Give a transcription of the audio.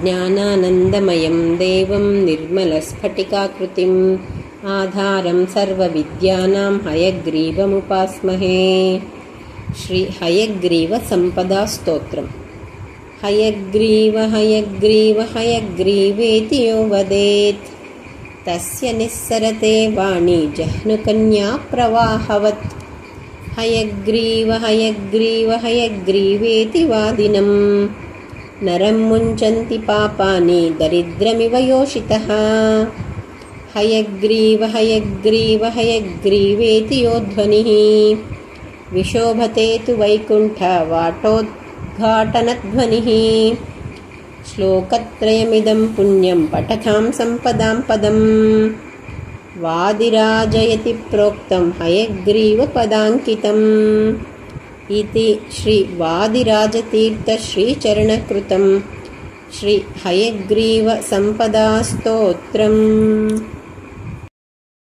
ज्ञानानन्दमयं देवं निर्मलस्फटिकाकृतिम् आधारं सर्वविद्यानां हयग्रीवमुपास्महे। श्री हयग्रीव संपदा स्तोत्रम्। हयग्रीव हयग्रीव हयग्रीवेति यो वदेत् तस्य निस्सरते वाणी जह्नुकन्या प्रवाहवत्। हयग्रीव हयग्रीव हयग्रीवेति वादिनं नरं मुञ्चन्ति पापानि दरिद्रमिव योषितः। हयग्रीव हयग्रीव हयग्रीवेति यो ध्वनिः विशोभते तु वैकुण्ठवाटोद्घाटनध्वनिः। श्लोकत्रयमिदं पुण्यं पठतां सम्पदां पदम् वादिराजयति प्रोक्तं हयग्रीवपदाङ्कितम् इति श्री वादिराजतीर्थ श्रीचरणकृतं श्री हयग्रीव संपदा स्तोत्रम्।